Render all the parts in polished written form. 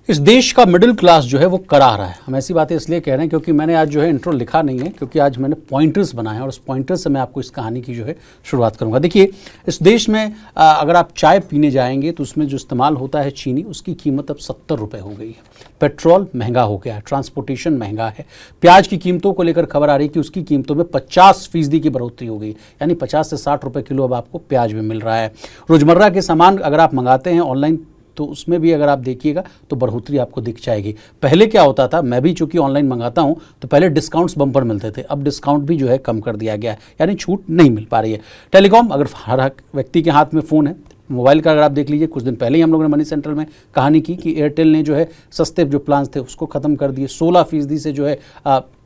इस देश का मिडिल क्लास जो है वो करा रहा है। हम ऐसी बातें इसलिए कह रहे हैं क्योंकि मैंने आज जो है इंट्रो लिखा नहीं है, क्योंकि आज मैंने पॉइंटर्स बनाए हैं और उस पॉइंटर्स से मैं आपको इस कहानी की जो है शुरुआत करूंगा। देखिए, इस देश में अगर आप चाय पीने जाएंगे तो उसमें जो इस्तेमाल होता है चीनी, उसकी कीमत अब 70 रुपये हो गई है। पेट्रोल महंगा हो गया है, ट्रांसपोर्टेशन महंगा है। प्याज की कीमतों को लेकर खबर आ रही है कि उसकी कीमतों में 50% की बढ़ोतरी हो गई, यानी 50 से 60 रुपये किलो अब आपको प्याज में मिल रहा है। रोज़मर्रा के सामान अगर आप मंगाते हैं ऑनलाइन तो उसमें भी अगर आप देखिएगा तो बढ़ोतरी आपको दिख जाएगी। पहले क्या होता था, मैं भी चूंकि ऑनलाइन मंगाता हूं तो पहले डिस्काउंट्स बम्पर मिलते थे, अब डिस्काउंट भी जो है कम कर दिया गया है, यानी छूट नहीं मिल पा रही है। टेलीकॉम, अगर हर व्यक्ति के हाथ में फ़ोन है, मोबाइल का अगर आप देख लीजिए, कुछ दिन पहले ही हम लोगों ने मनी सेंट्रल में कहानी की कि एयरटेल ने जो है सस्ते जो प्लान थे उसको ख़त्म कर दिए। 16% से जो है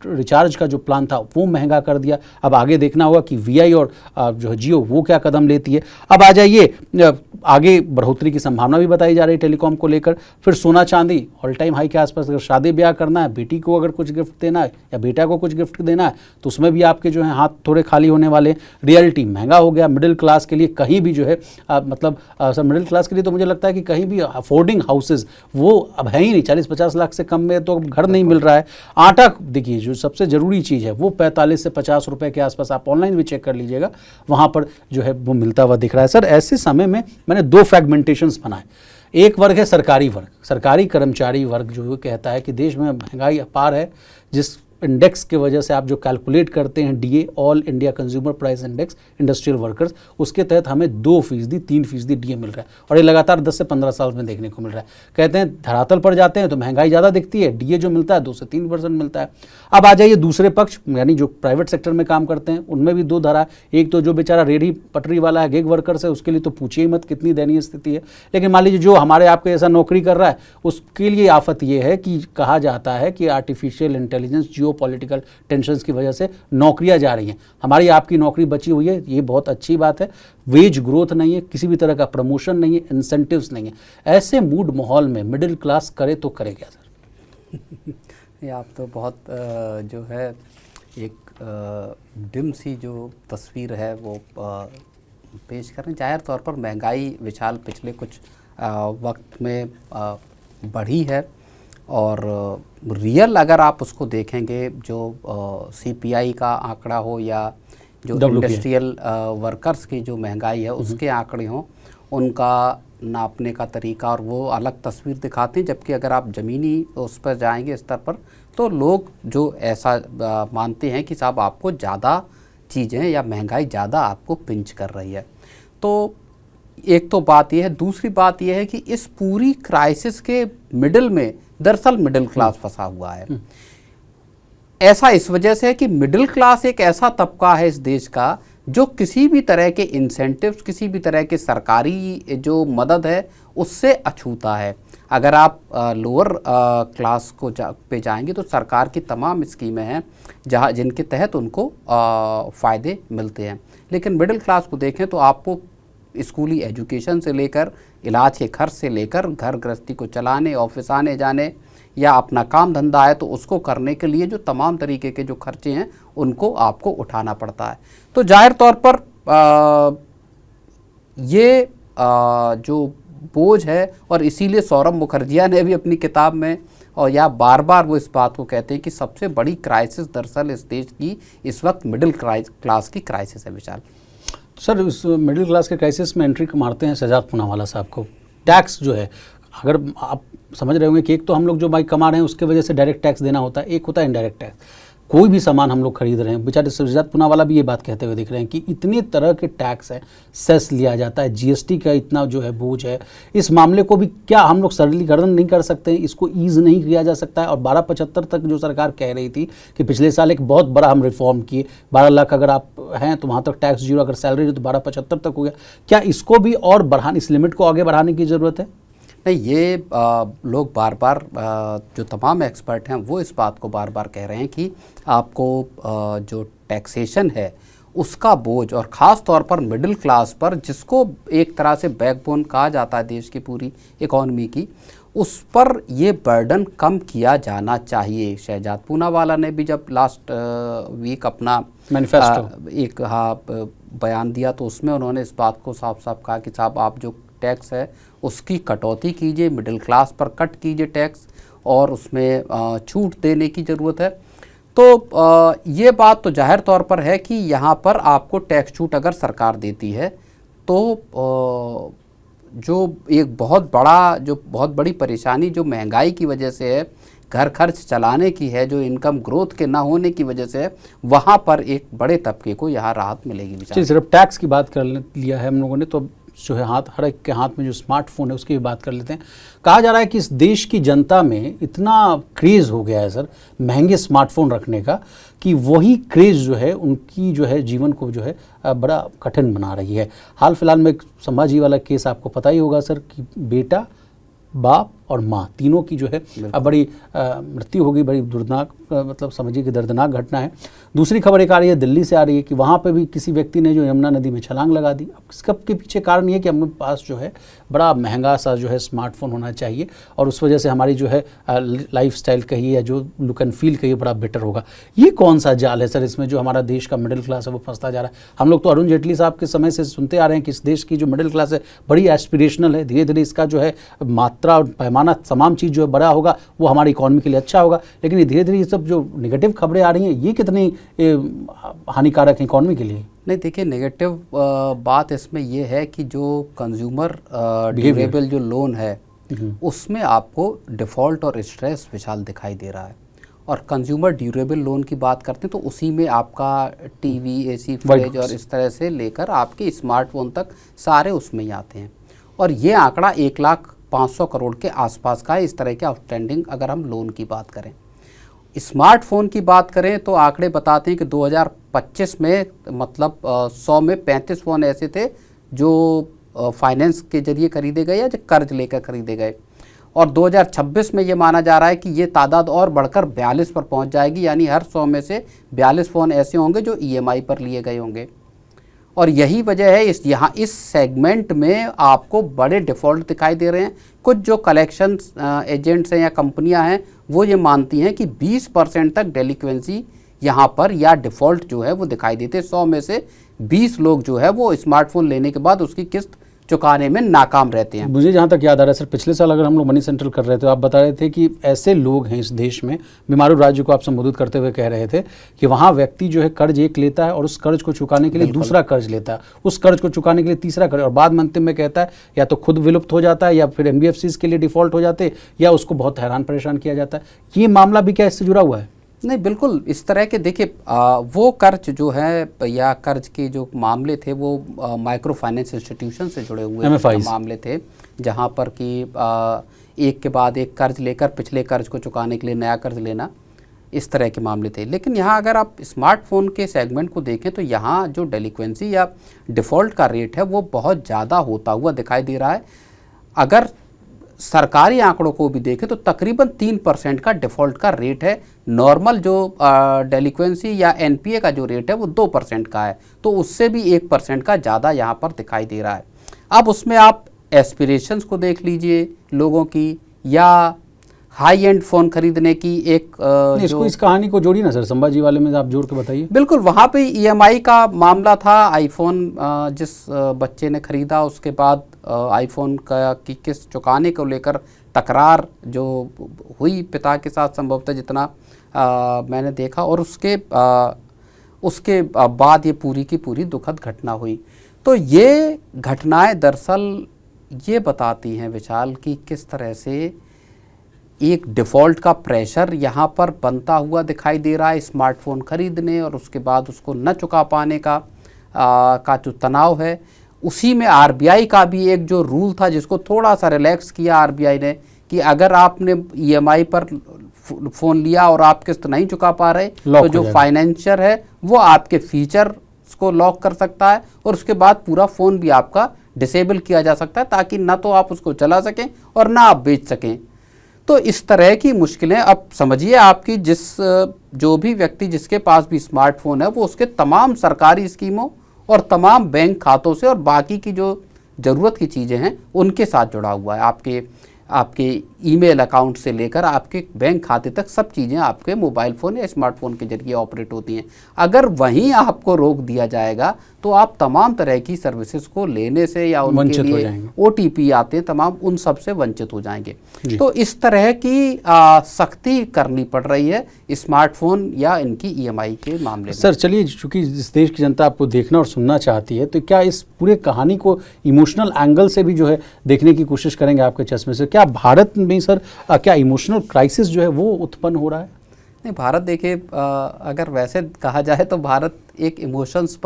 रिचार्ज का जो प्लान था वो महंगा कर दिया। अब आगे देखना होगा कि वीआई और जो है जियो वो क्या कदम लेती है। अब आ जाइए, आगे बढ़ोतरी की संभावना भी बताई जा रही है टेलीकॉम को लेकर। फिर सोना चांदी ऑल टाइम हाई के आसपास। अगर शादी ब्याह करना है, बेटी को अगर कुछ गिफ्ट देना है या बेटा को कुछ गिफ्ट देना है तो उसमें भी आपके जो है हाथ थोड़े खाली होने वाले। रियल्टी महंगा हो गया। मिडिल क्लास के लिए कहीं भी जो है सर मिडिल क्लास के लिए तो मुझे लगता है कि कहीं भी अफोर्डिंग हाउसेज वो अब है ही नहीं। 40-50 लाख से कम में तो घर नहीं मिल रहा है। आटा देखिए, जो सबसे ज़रूरी चीज़ है वो 45 से 50 रुपए के आसपास, आप ऑनलाइन भी चेक कर लीजिएगा, वहाँ पर जो है वो मिलता हुआ दिख रहा है। सर, ऐसे समय में मैंने 2 फ्रैगमेंटेशंस बनाए। एक वर्ग है सरकारी वर्ग, सरकारी कर्मचारी वर्ग, जो कहता है कि देश में महंगाई अपार है, जिस इंडेक्स की वजह से आप जो कैलकुलेट करते हैं DA, all India consumer price index, industrial workers, उसके तहत हमें 2%, 3% डीए मिल रहा है और ये लगातार 10 से 15 साल में देखने को मिल रहा है। कहते हैं धरातल पर जाते हैं तो महंगाई ज़्यादा दिखती है, डीए जो मिलता है 2 से 3% मिलता है। अब आ जाइए दूसरे पक्ष, यानी जो प्राइवेट सेक्टर में काम करते हैं, उनमें भी 2 धारा। एक तो जो बेचारा रेडी पटरी वाला है, गिग वर्कर्स है, उसके लिए तो पूछिए मत कितनी दयनीय स्थिति है। लेकिन मान लीजिए जो हमारे आपके ऐसा नौकरी कर रहा है, उसके लिए आफत ये है कि कहा जाता है कि आर्टिफिशियल इंटेलिजेंस, जियो पॉलिटिकल टेंशन्स की वजह से नौकरियां जा रही हैं। हमारी आपकी नौकरी बची हुई है, ये बहुत अच्छी बात है। वेज ग्रोथ नहीं है, किसी भी तरह का प्रमोशन नहीं है, इंसेंटिव्स नहीं है। ऐसे मूड माहौल में मिडिल क्लास करे तो करे क्या सर? ये आप तो बहुत जो है एक डिम सी जो तस्वीर है वो पेश कर रहे हैं। जाहिर तौर पर महंगाई विशाल पिछले कुछ वक्त में बढ़ी है और रियल अगर आप उसको देखेंगे, जो सीपीआई का आंकड़ा हो या जो इंडस्ट्रियल वर्कर्स की जो महंगाई है उसके आंकड़े हों, उनका नापने का तरीका और वो अलग तस्वीर दिखाते हैं। जबकि अगर आप ज़मीनी उस पर जाएंगे स्तर पर तो लोग जो ऐसा मानते हैं कि साहब आपको ज़्यादा चीज़ें या महंगाई ज़्यादा आपको पिंच कर रही है। तो एक तो बात यह है। दूसरी बात यह है कि इस पूरी क्राइसिस के मिडिल में दरअसल मिडिल क्लास फंसा हुआ है। ऐसा इस वजह से है कि मिडिल क्लास एक ऐसा तबका है इस देश का जो किसी भी तरह के इंसेंटिव्स, किसी भी तरह के सरकारी जो मदद है उससे अछूता है। अगर आप लोअर क्लास को पे जाएंगे तो सरकार की तमाम स्कीमें हैं जहाँ जिनके तहत उनको फ़ायदे मिलते हैं। लेकिन मिडिल क्लास को देखें तो आपको स्कूली एजुकेशन से लेकर इलाज के खर्च से लेकर घर गृहस्थी को चलाने, ऑफिस आने जाने या अपना काम धंधा है तो उसको करने के लिए जो तमाम तरीके के जो खर्चे हैं उनको आपको उठाना पड़ता है। तो जाहिर तौर पर ये जो बोझ है, और इसीलिए सौरभ मुखर्जिया ने भी अपनी किताब में और या बार बार वो इस बात को कहते हैं कि सबसे बड़ी क्राइसिस दरअसल इस देश की इस वक्त मिडिल क्लास की क्राइसिस है। विशाल सर, इस मिडिल क्लास के क्राइसिस में एंट्री मारते हैं शहजाद पूनावाला साहब को। टैक्स जो है, अगर आप समझ रहे होंगे कि एक तो हम लोग जो बाइक कमा रहे हैं उसके वजह से डायरेक्ट टैक्स देना होता है, एक होता है इनडायरेक्ट टैक्स। कोई भी सामान हम लोग खरीद रहे हैं, बेचारे शहजाद पूनावाला भी ये बात कहते हुए दिख रहे हैं कि इतने तरह के टैक्स है, सेस लिया जाता है, जीएसटी का इतना जो है बोझ है। इस मामले को भी क्या हम लोग सरलीकरण नहीं कर सकते हैं, इसको ईज़ नहीं किया जा सकता है? और 12.75 तक जो सरकार कह रही थी कि पिछले साल एक बहुत बड़ा हम रिफॉर्म किए, 12 लाख अगर आप हैं तो वहाँ तक टैक्स जीरो, अगर सैलरी हो तो 12.75 तक हो गया। क्या इसको भी और बढ़ाने, इस लिमिट को आगे बढ़ाने की ज़रूरत है? नहीं, ये लोग बार बार जो तमाम एक्सपर्ट हैं वो इस बात को बार बार कह रहे हैं कि आपको जो टैक्सेशन है उसका बोझ, और ख़ास तौर पर मिडिल क्लास पर, जिसको एक तरह से बैकबोन कहा जाता है देश की पूरी इकॉनमी की, उस पर ये बर्डन कम किया जाना चाहिए। शहजाद पूनावाला ने भी जब लास्ट वीक अपना मैनिफेस्टो एक बयान दिया तो उसमें उन्होंने इस बात को साफ साफ कहा कि साहब आप जो टैक्स है उसकी कटौती कीजिए, मिडिल क्लास पर कट कीजिए टैक्स, और उसमें छूट देने की ज़रूरत है। तो ये बात तो जाहिर तौर पर है कि यहाँ पर आपको टैक्स छूट अगर सरकार देती है तो जो एक बहुत बड़ी परेशानी जो महंगाई की वजह से है, घर खर्च चलाने की है, जो इनकम ग्रोथ के ना होने की वजह से है, वहाँ पर एक बड़े तबके को यहाँ राहत मिलेगी। सिर्फ टैक्स की बात कर लिया है हम लोगों ने, तो जो है हर एक के हाथ में जो स्मार्टफोन है उसकी भी बात कर लेते हैं। कहा जा रहा है कि इस देश की जनता में इतना क्रेज़ हो गया है सर महंगे स्मार्टफोन रखने का, कि वही क्रेज़ जो है उनकी जो है जीवन को जो है बड़ा कठिन बना रही है। हाल फिलहाल में संभाजी वाला केस आपको पता ही होगा सर, कि बेटा, बाप और माँ तीनों की जो है अब बड़ी मृत्यु हो गई। बड़ी दुर्दनाक मतलब समझिए कि दर्दनाक घटना है। दूसरी खबर एक आ रही है दिल्ली से आ रही है कि वहाँ पे भी किसी व्यक्ति ने जो यमुना नदी में छलांग लगा दी। अब इसके पीछे कारण ये है कि हमारे पास जो है बड़ा महंगा सा जो है स्मार्टफोन होना चाहिए, और उस वजह से हमारी जो है लाइफस्टाइल कहिए या जो लुक एंड फील कहिए बड़ा बेटर होगा। ये कौन सा जाल है सर इसमें जो हमारा देश का मिडिल क्लास है वो फंसता जा रहा है? हम लोग तो अरुण जेटली साहब के समय से सुनते आ रहे हैं कि इस देश की जो मिडिल क्लास है बड़ी एस्पिरेशनल है, धीरे धीरे इसका जो है मात्रा और पैमाना तमाम चीज़ जो है बड़ा होगा, वो हमारी इकॉनमी के लिए अच्छा होगा। लेकिन ये धीरे धीरे ये सब जो नेगेटिव खबरें आ रही हैं ये कितनी हानिकारक है इकॉनमी के लिए? नहीं, देखिए नेगेटिव बात इसमें यह है कि जो कंज्यूमर ड्यूरेबल जो लोन है उसमें आपको डिफ़ॉल्ट और स्ट्रेस विशाल दिखाई दे रहा है। और कंज्यूमर ड्यूरेबल लोन की बात करते हैं तो उसी में आपका टीवी, एसी, फ्रिज और इस तरह से लेकर आपके स्मार्टफोन तक सारे उसमें ही आते हैं। और ये आंकड़ा 1,500,000 करोड़ के आसपास का है, इस तरह के आउटस्टैंडिंग अगर हम लोन की बात करें। स्मार्टफोन की बात करें तो आंकड़े बताते हैं कि 2025 में मतलब 100 में 35 फ़ोन ऐसे थे जो फाइनेंस के जरिए खरीदे गए या जो कर्ज लेकर खरीदे गए, और 2026 में ये माना जा रहा है कि ये तादाद और बढ़कर 42 पर पहुंच जाएगी, यानी हर 100 में से 42 फ़ोन ऐसे होंगे जो EMI पर लिए गए होंगे। और यही वजह है इस सेगमेंट में आपको बड़े डिफ़ॉल्ट दिखाई दे रहे हैं। कुछ जो कलेक्शन एजेंट्स हैं या कंपनियां हैं वो ये मानती हैं कि 20% तक डेलिक्वेंसी यहाँ पर या डिफ़ॉल्ट जो है वो दिखाई देते हैं। 100 में से 20 लोग जो है वो स्मार्टफोन लेने के बाद उसकी किस्त चुकाने में नाकाम रहते हैं। मुझे जहाँ तक याद आ रहा है सर, पिछले साल अगर हम लोग मनी सेंट्रल कर रहे थे, आप बता रहे थे कि ऐसे लोग हैं इस देश में, बीमारू राज्य को आप संबोधित करते हुए कह रहे थे कि वहाँ व्यक्ति जो है कर्ज एक लेता है और उस कर्ज को चुकाने के लिए दूसरा कर्ज लेता है, उस कर्ज को चुकाने के लिए तीसरा कर्ज, और बाद में अंतिम में कहता है या तो खुद विलुप्त हो जाता है या फिर NBFCs के लिए डिफ़ॉल्ट हो जाते या उसको बहुत हैरान परेशान किया जाता है। ये मामला भी क्या इससे जुड़ा हुआ है? नहीं, बिल्कुल इस तरह के देखिए वो कर्ज जो है या कर्ज के जो मामले थे वो माइक्रो फाइनेंस इंस्टीट्यूशन से जुड़े हुए मामले थे, जहां पर कि एक के बाद एक कर्ज लेकर पिछले कर्ज को चुकाने के लिए नया कर्ज लेना, इस तरह के मामले थे। लेकिन यहाँ अगर आप स्मार्टफोन के सेगमेंट को देखें तो यहाँ जो डेलिक्वेंसी या डिफ़ॉल्ट का रेट है वो बहुत ज़्यादा होता हुआ दिखाई दे रहा है। अगर सरकारी आंकड़ों को भी देखें तो तकरीबन 3% का डिफ़ॉल्ट का रेट है। नॉर्मल जो डेलिक्वेंसी या NPA का जो रेट है वो 2% का है, तो उससे भी 1% का ज़्यादा यहाँ पर दिखाई दे रहा है। अब उसमें आप एस्पिरेशंस को देख लीजिए लोगों की, या हाई एंड फ़ोन खरीदने की एक इसको इस कहानी को जोड़ी ना सर, संभाजी वाले में आप जोड़ के बताइए। बिल्कुल, वहाँ पे EMI का मामला था। आईफोन जिस बच्चे ने खरीदा उसके बाद आईफोन की किस्त चुकाने को लेकर तकरार जो हुई पिता के साथ, संभवतः जितना मैंने देखा, और उसके बाद ये पूरी की पूरी दुखद घटना हुई। तो ये घटनाएं दरअसल ये बताती हैं विशाल कि किस तरह से एक डिफ़ॉल्ट का प्रेशर यहाँ पर बनता हुआ दिखाई दे रहा है स्मार्टफोन खरीदने और उसके बाद उसको न चुका पाने का जो तनाव है। उसी में RBI का भी एक जो रूल था जिसको थोड़ा सा रिलैक्स किया RBI ने, कि अगर आपने EMI पर फ़ोन लिया और आप किस्त नहीं चुका पा रहे तो जो फाइनेंसर है वो आपके फीचर्स को लॉक कर सकता है और उसके बाद पूरा फ़ोन भी आपका डिसेबल किया जा सकता है, ताकि ना तो आप उसको चला सकें और ना आप बेच सकें। तो इस तरह की मुश्किलें, अब समझिए आपकी जो भी व्यक्ति जिसके पास भी स्मार्टफोन है वो उसके तमाम सरकारी स्कीमों और तमाम बैंक खातों से और बाकी की जो ज़रूरत की चीज़ें हैं उनके साथ जुड़ा हुआ है। आपके ईमेल अकाउंट से लेकर आपके बैंक खाते तक सब चीज़ें आपके मोबाइल फ़ोन या स्मार्टफोन के जरिए ऑपरेट होती हैं। अगर वहीं आपको रोक दिया जाएगा तो आप तमाम तरह की सर्विसेज को लेने से या उनके लिए OTP आते हैं तमाम, उन सब से वंचित हो जाएंगे। तो इस तरह की सख्ती करनी पड़ रही है स्मार्टफोन या इनकी EMI के मामले में। सर चलिए, चूंकि इस देश की जनता आपको देखना और सुनना चाहती है, तो क्या इस पूरे कहानी को इमोशनल एंगल से भी जो है देखने की कोशिश करेंगे आपके चश्मे से? क्या भारत में सर क्या इमोशनल क्राइसिस जो है वो उत्पन्न हो रहा है? नहीं, भारत देखिए, अगर वैसे कहा जाए तो भारत एक इमोशंस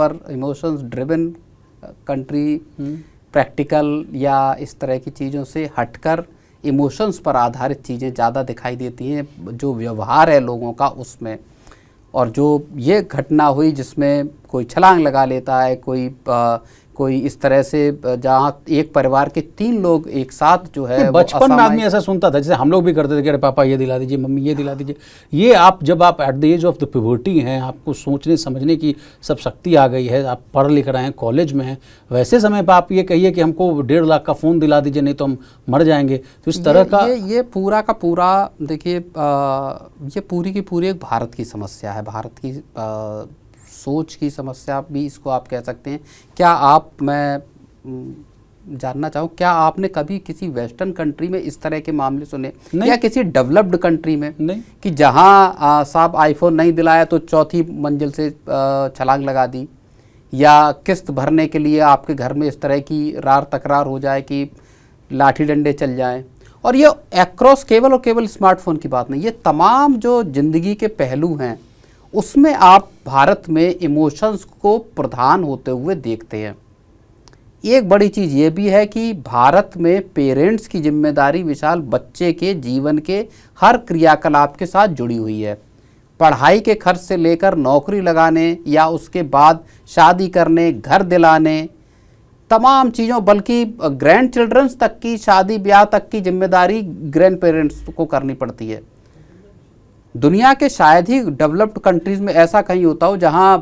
ड्रिवन कंट्री, प्रैक्टिकल या इस तरह की चीज़ों से हटकर इमोशंस पर आधारित चीज़ें ज़्यादा दिखाई देती हैं, जो व्यवहार है लोगों का उसमें। और जो ये घटना हुई जिसमें कोई छलांग लगा लेता है, कोई इस तरह से जहाँ एक परिवार के 3 लोग एक साथ जो है, बचपन में आदमी ऐसा सुनता था, जैसे हम लोग भी करते थे कि अरे पापा ये दिला दीजिए, मम्मी ये दिला दीजिए। ये आप जब आप at the age of the puberty हैं, आपको सोचने समझने की सब शक्ति आ गई है, आप पढ़ लिख रहे हैं, कॉलेज में हैं, वैसे समय पर आप ये कहिए कि हमको 1.5 लाख का फ़ोन दिला दीजिए नहीं तो हम मर जाएंगे। तो इस तरह का ये पूरा का पूरा देखिए, ये पूरी की पूरी एक भारत की समस्या है, भारत की सोच की समस्या भी इसको आप कह सकते हैं। मैं जानना चाहूँ, क्या आपने कभी किसी वेस्टर्न कंट्री में इस तरह के मामले सुने या किसी डेवलप्ड कंट्री में नहीं, कि जहाँ साहब आईफोन नहीं दिलाया तो 4थी मंजिल से छलांग लगा दी, या किस्त भरने के लिए आपके घर में इस तरह की रार तकरार हो जाए कि लाठी डंडे चल जाएं? और ये एक्रॉस केवल और केवल स्मार्टफोन की बात नहीं, ये तमाम जो ज़िंदगी के पहलू हैं उसमें आप भारत में इमोशंस को प्रधान होते हुए देखते हैं। एक बड़ी चीज़ ये भी है कि भारत में पेरेंट्स की जिम्मेदारी विशाल बच्चे के जीवन के हर क्रियाकलाप के साथ जुड़ी हुई है। पढ़ाई के खर्च से लेकर नौकरी लगाने या उसके बाद शादी करने, घर दिलाने, तमाम चीज़ों, बल्कि ग्रैंड चिल्ड्रंस तक की शादी ब्याह तक की जिम्मेदारी ग्रैंड पेरेंट्स को करनी पड़ती है। दुनिया के शायद ही डेवलप्ड कंट्रीज़ में ऐसा कहीं होता हो जहां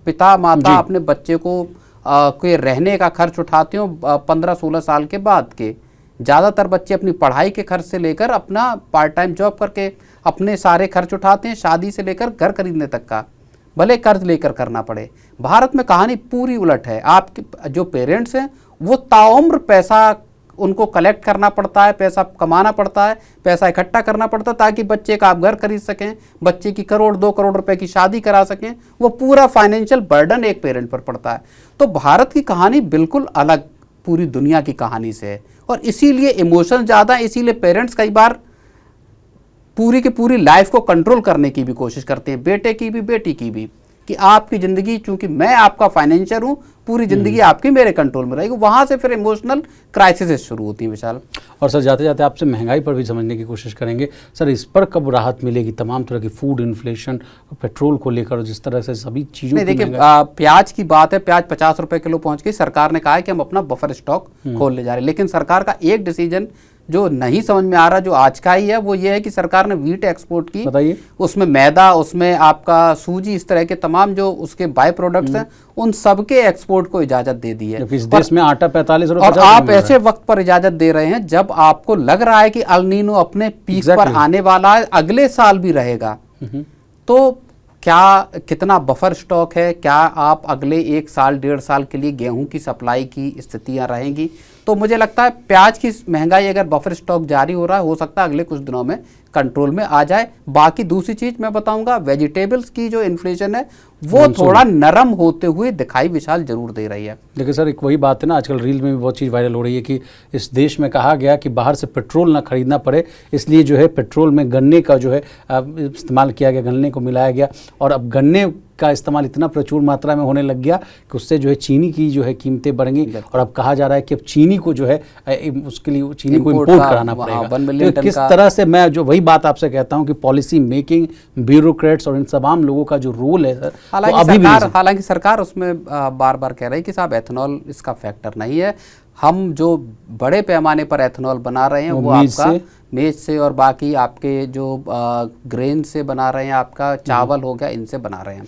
पिता माता अपने बच्चे को के रहने का खर्च उठाते हो 15-16 साल के बाद के। ज़्यादातर बच्चे अपनी पढ़ाई के खर्च से लेकर अपना पार्ट टाइम जॉब करके अपने सारे खर्च उठाते हैं, शादी से लेकर घर खरीदने तक का, भले कर्ज लेकर करना पड़े। भारत में कहानी पूरी उलट है। आपके जो पेरेंट्स हैं वो ताउम्र पैसा उनको कलेक्ट करना पड़ता है, पैसा कमाना पड़ता है, पैसा इकट्ठा करना पड़ता है ताकि बच्चे का आप घर खरीद सकें, बच्चे की 1-2 करोड़ रुपए की शादी करा सकें। वो पूरा फाइनेंशियल बर्डन एक पेरेंट पर पड़ता है। तो भारत की कहानी बिल्कुल अलग पूरी दुनिया की कहानी से है, और इसीलिए इमोशन ज़्यादा है। इसीलिए पेरेंट्स कई बार पूरी की पूरी लाइफ को कंट्रोल करने की भी कोशिश करते हैं, बेटे की भी बेटी की भी, कि आपकी ज़िंदगी, चूंकि मैं आपका फाइनेंशियर हूँ, पूरी ज़िंदगी आपकी मेरे कंट्रोल में रहेगी। वहाँ से फिर इमोशनल क्राइसिस शुरू होती है विशाल। और सर जाते जाते आपसे महंगाई पर भी समझने की कोशिश करेंगे। सर इस पर कब राहत मिलेगी? तमाम तरह की फूड इन्फ्लेशन, पेट्रोल को लेकर जिस तरह से सभी चीज़ों, देखिए प्याज की बात है, प्याज 50 रुपये किलो पहुँच गई। सरकार ने कहा है कि हम अपना बफर स्टॉक खोलने जा रहे हैं, लेकिन सरकार का एक डिसीजन जो नहीं समझ में आ रहा, जो आज का ही है, वो ये है कि सरकार ने वीट एक्सपोर्ट की, बताइए, उसमें मैदा, उसमें आपका सूजी, इस तरह के तमाम जो उसके बाय प्रोडक्ट्स हैं, उन सब के एक्सपोर्ट को इजाजत दे दी है। इस देश में आटा 45 रुपये, और आप ऐसे वक्त पर इजाजत दे रहे हैं जब आपको लग रहा है कि अल नीनो अपने पीक पर आने वाला है, अगले साल भी रहेगा। तो क्या कितना बफर स्टॉक है? क्या आप अगले 1 साल 1.5 साल के लिए गेहूं की सप्लाई की स्थितियां रहेंगी? तो मुझे लगता है प्याज की महंगाई अगर बफर स्टॉक जारी हो रहा है, हो सकता है अगले कुछ दिनों में कंट्रोल में आ जाए। बाकी दूसरी चीज़ मैं बताऊंगा, वेजिटेबल्स की जो इन्फ्लेशन है वो थोड़ा नरम होते हुए दिखाई विशाल जरूर दे रही है। देखिए सर, एक वही बात है ना, आजकल रील में भी बहुत चीज़ वायरल हो रही है कि इस देश में कहा गया कि बाहर से पेट्रोल ना खरीदना पड़े, इसलिए जो है पेट्रोल में गन्ने का जो है इस्तेमाल किया गया, गन्ने को मिलाया गया। और अब गन्ने का इस्तेमाल इतना प्रचुर मात्रा में होने लग गया कि उससे जो है चीनी की जो है कीमतें बढ़ेंगी। और अब कहा जा रहा है कि अब चीनी को जो है उसके लिए चीनी को इम्पोर्ट कराना पड़ेगा। तो किस तरह से, मैं जो वही बात आपसे कहता हूं कि पॉलिसी मेकिंग, ब्यूरोक्रेट्स और इन तमाम लोगों का जो रोल है सर, हालांकि सरकार उसमें बार बार कह रही है कि साहब एथेनॉल इसका फैक्टर नहीं है। हम जो बड़े पैमाने पर एथेनॉल बना रहे हैं वो आपका मेज से और बाकी आपके जो ग्रेन से बना रहे हैं, आपका चावल हो गया, इनसे बना रहे हैं।